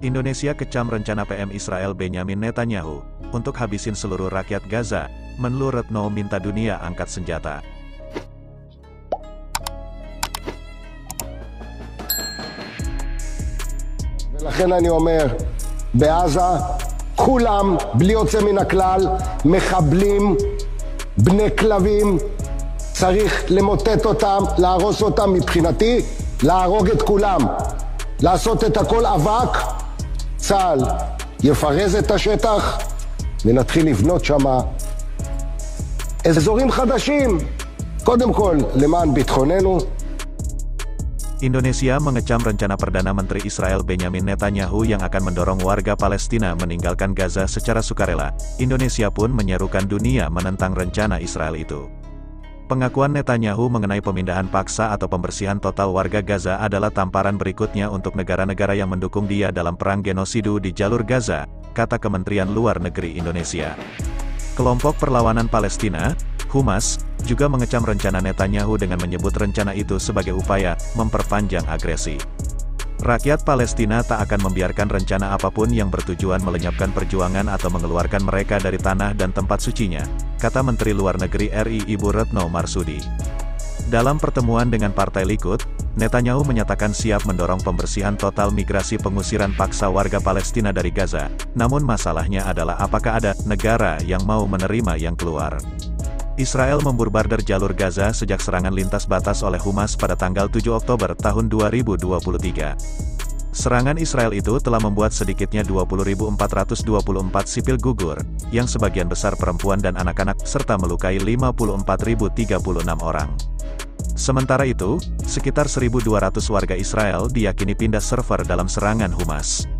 Indonesia kecam rencana PM Israel Benyamin Netanyahu untuk habisin seluruh rakyat Gaza. Menlu Retno minta dunia angkat senjata. ולכן אני אומר, בעזה כולם בלי יוצא מן הכלל מחבלים, בני כלבים, צריך למוטט אותם, להרוס אותם, מבחינתי להרוג את כולם, לעשות את הכל אבק. צה"ל יפרז את השטח ונתחיל לבנות שם אזורים חדשים, קודם כל למען ביטחוננו. Indonesia mengecam rencana Perdana Menteri Israel Benyamin Netanyahu yang akan mendorong warga Palestina meninggalkan Gaza secara sukarela. Indonesia pun menyerukan dunia menentang rencana Israel itu. Pengakuan Netanyahu mengenai pemindahan paksa atau pembersihan total warga Gaza adalah tamparan berikutnya untuk negara-negara yang mendukung dia dalam perang genosidu di jalur Gaza, kata Kementerian Luar Negeri Indonesia. Kelompok Perlawanan Palestina, Hamas, juga mengecam rencana Netanyahu dengan menyebut rencana itu sebagai upaya memperpanjang agresi. Rakyat Palestina tak akan membiarkan rencana apapun yang bertujuan melenyapkan perjuangan atau mengeluarkan mereka dari tanah dan tempat sucinya, kata Menteri Luar Negeri RI Ibu Retno Marsudi. Dalam pertemuan dengan Partai Likud, Netanyahu menyatakan siap mendorong pembersihan total migrasi pengusiran paksa warga Palestina dari Gaza. Namun masalahnya adalah apakah ada negara yang mau menerima yang keluar. Israel memborbarder jalur Gaza sejak serangan lintas batas oleh Hamas pada tanggal 7 Oktober tahun 2023. Serangan Israel itu telah membuat sedikitnya 20.424 sipil gugur, yang sebagian besar perempuan dan anak-anak, serta melukai 54.036 orang. Sementara itu, sekitar 1.200 warga Israel diyakini pindah server dalam serangan Hamas.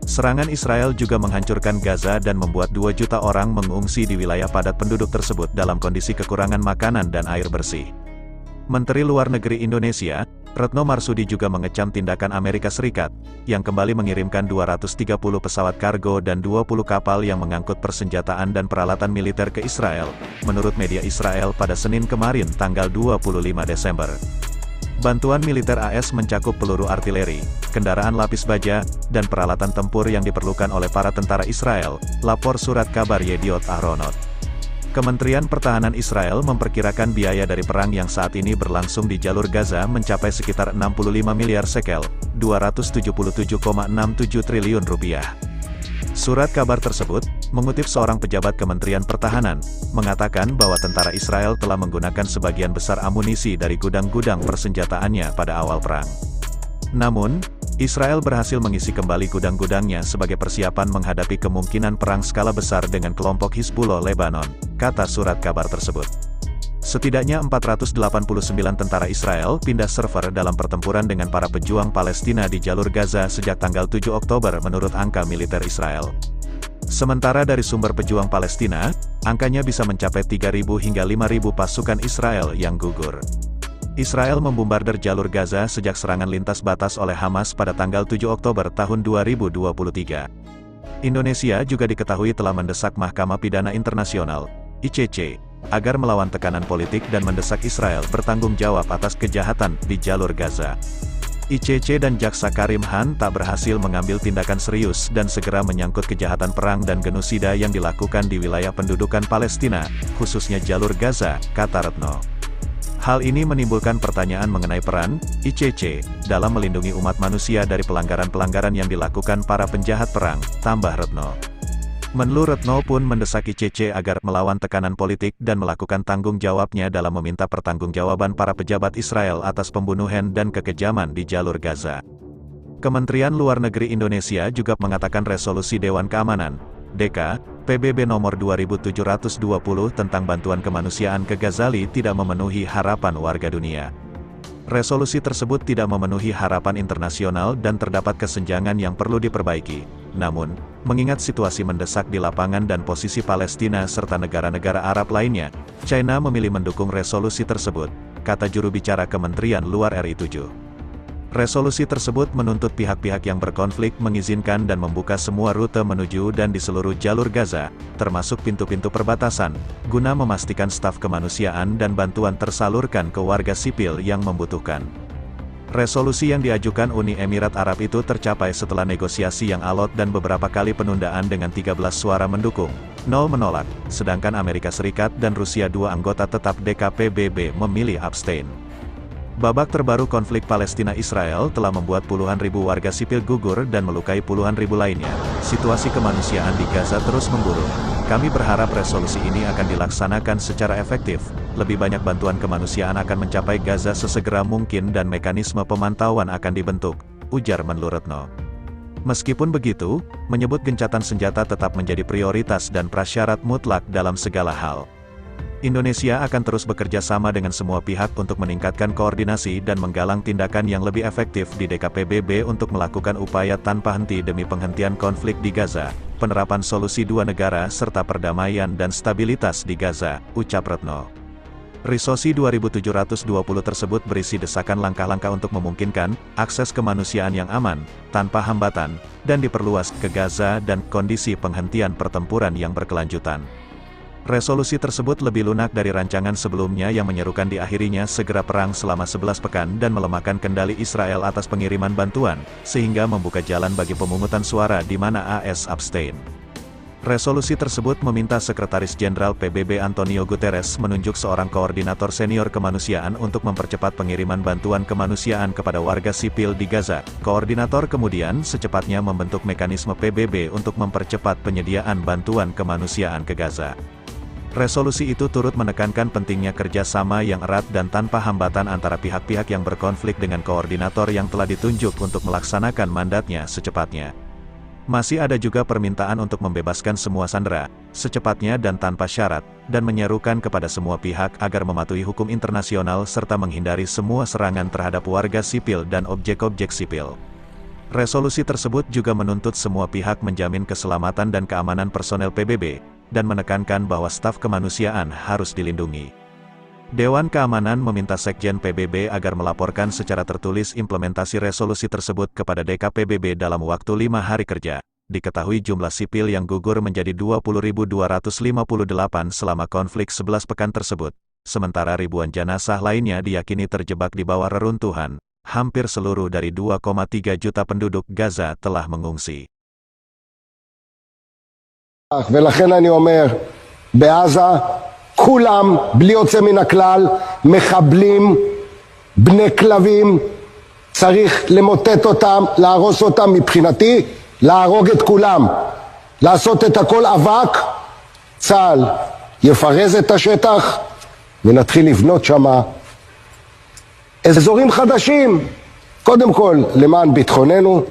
Serangan Israel juga menghancurkan Gaza dan membuat 2 juta orang mengungsi di wilayah padat penduduk tersebut dalam kondisi kekurangan makanan dan air bersih. Menteri Luar Negeri Indonesia, Retno Marsudi juga mengecam tindakan Amerika Serikat, yang kembali mengirimkan 230 pesawat kargo dan 20 kapal yang mengangkut persenjataan dan peralatan militer ke Israel, menurut media Israel pada Senin kemarin tanggal 25 Desember. Bantuan militer AS mencakup peluru artileri, kendaraan lapis baja, dan peralatan tempur yang diperlukan oleh para tentara Israel, lapor surat kabar Yediot Ahronot. Kementerian Pertahanan Israel memperkirakan biaya dari perang yang saat ini berlangsung di jalur Gaza mencapai sekitar 65 miliar shekel, 277,67 triliun rupiah. Surat kabar tersebut, mengutip seorang pejabat Kementerian Pertahanan, mengatakan bahwa tentara Israel telah menggunakan sebagian besar amunisi dari gudang-gudang persenjataannya pada awal perang. Namun, Israel berhasil mengisi kembali gudang-gudangnya sebagai persiapan menghadapi kemungkinan perang skala besar dengan kelompok Hizbullah Lebanon, kata surat kabar tersebut. Setidaknya 489 tentara Israel pindah server dalam pertempuran dengan para pejuang Palestina di jalur Gaza sejak tanggal 7 Oktober menurut angka militer Israel. Sementara dari sumber pejuang Palestina, angkanya bisa mencapai 3.000 hingga 5.000 pasukan Israel yang gugur. Israel membombarder jalur Gaza sejak serangan lintas batas oleh Hamas pada tanggal 7 Oktober tahun 2023. Indonesia juga diketahui telah mendesak Mahkamah Pidana Internasional, ICC, agar melawan tekanan politik dan mendesak Israel bertanggung jawab atas kejahatan di jalur Gaza. ICC dan Jaksa Karim Khan tak berhasil mengambil tindakan serius dan segera menyangkut kejahatan perang dan genosida yang dilakukan di wilayah pendudukan Palestina, khususnya jalur Gaza, kata Retno. Hal ini menimbulkan pertanyaan mengenai peran ICC dalam melindungi umat manusia dari pelanggaran-pelanggaran yang dilakukan para penjahat perang, tambah Retno. Menlu Retno pun mendesak ICC agar melawan tekanan politik dan melakukan tanggung jawabnya dalam meminta pertanggungjawaban para pejabat Israel atas pembunuhan dan kekejaman di jalur Gaza. Kementerian Luar Negeri Indonesia juga mengatakan resolusi Dewan Keamanan, DK, PBB nomor 2720 tentang bantuan kemanusiaan ke Gazali tidak memenuhi harapan warga dunia. Resolusi tersebut tidak memenuhi harapan internasional dan terdapat kesenjangan yang perlu diperbaiki. Namun, mengingat situasi mendesak di lapangan dan posisi Palestina serta negara-negara Arab lainnya, China memilih mendukung resolusi tersebut, kata juru bicara Kementerian Luar RI 7. Resolusi tersebut menuntut pihak-pihak yang berkonflik mengizinkan dan membuka semua rute menuju dan di seluruh jalur Gaza, termasuk pintu-pintu perbatasan, guna memastikan staf kemanusiaan dan bantuan tersalurkan ke warga sipil yang membutuhkan. Resolusi yang diajukan Uni Emirat Arab itu tercapai setelah negosiasi yang alot dan beberapa kali penundaan dengan 13 suara mendukung, 0 menolak, sedangkan Amerika Serikat dan Rusia, dua anggota tetap DKPBB, memilih abstain. Babak terbaru konflik Palestina-Israel telah membuat puluhan ribu warga sipil gugur dan melukai puluhan ribu lainnya. Situasi kemanusiaan di Gaza terus memburuk. Kami berharap resolusi ini akan dilaksanakan secara efektif. Lebih banyak bantuan kemanusiaan akan mencapai Gaza sesegera mungkin dan mekanisme pemantauan akan dibentuk, ujar Menlu Retno. Meskipun begitu, menyebut gencatan senjata tetap menjadi prioritas dan prasyarat mutlak dalam segala hal. Indonesia akan terus bekerja sama dengan semua pihak untuk meningkatkan koordinasi dan menggalang tindakan yang lebih efektif di DKPBB untuk melakukan upaya tanpa henti demi penghentian konflik di Gaza, penerapan solusi dua negara serta perdamaian dan stabilitas di Gaza, ucap Retno. Resolusi 2720 tersebut berisi desakan langkah-langkah untuk memungkinkan akses kemanusiaan yang aman, tanpa hambatan, dan diperluas ke Gaza dan kondisi penghentian pertempuran yang berkelanjutan. Resolusi tersebut lebih lunak dari rancangan sebelumnya yang menyerukan diakhirinya segera perang selama 11 pekan dan melemahkan kendali Israel atas pengiriman bantuan, sehingga membuka jalan bagi pemungutan suara di mana AS abstain. Resolusi tersebut meminta Sekretaris Jenderal PBB Antonio Guterres menunjuk seorang koordinator senior kemanusiaan untuk mempercepat pengiriman bantuan kemanusiaan kepada warga sipil di Gaza. Koordinator kemudian secepatnya membentuk mekanisme PBB untuk mempercepat penyediaan bantuan kemanusiaan ke Gaza. Resolusi itu turut menekankan pentingnya kerjasama yang erat dan tanpa hambatan antara pihak-pihak yang berkonflik dengan koordinator yang telah ditunjuk untuk melaksanakan mandatnya secepatnya. Masih ada juga permintaan untuk membebaskan semua sandera, secepatnya dan tanpa syarat, dan menyerukan kepada semua pihak agar mematuhi hukum internasional serta menghindari semua serangan terhadap warga sipil dan objek-objek sipil. Resolusi tersebut juga menuntut semua pihak menjamin keselamatan dan keamanan personel PBB, dan menekankan bahwa staf kemanusiaan harus dilindungi. Dewan Keamanan meminta Sekjen PBB agar melaporkan secara tertulis implementasi resolusi tersebut kepada DKPBB dalam waktu 5 hari kerja. Diketahui jumlah sipil yang gugur menjadi 20.258 selama konflik 11 pekan tersebut, sementara ribuan jenazah lainnya diyakini terjebak di bawah reruntuhan. Hampir seluruh dari 2,3 juta penduduk Gaza telah mengungsi. ולכן אני אומר, בעזה כולם בלי יוצא מן הכלל מחבלים בני כלבים, צריך למוטט אותם, להרוס אותם, מבחינתי להרוג את כולם, לעשות את הכל אבק. צה"ל יפרז את השטח ונתחיל לבנות שם אזורים חדשים, קודם כל למען ביטחוננו,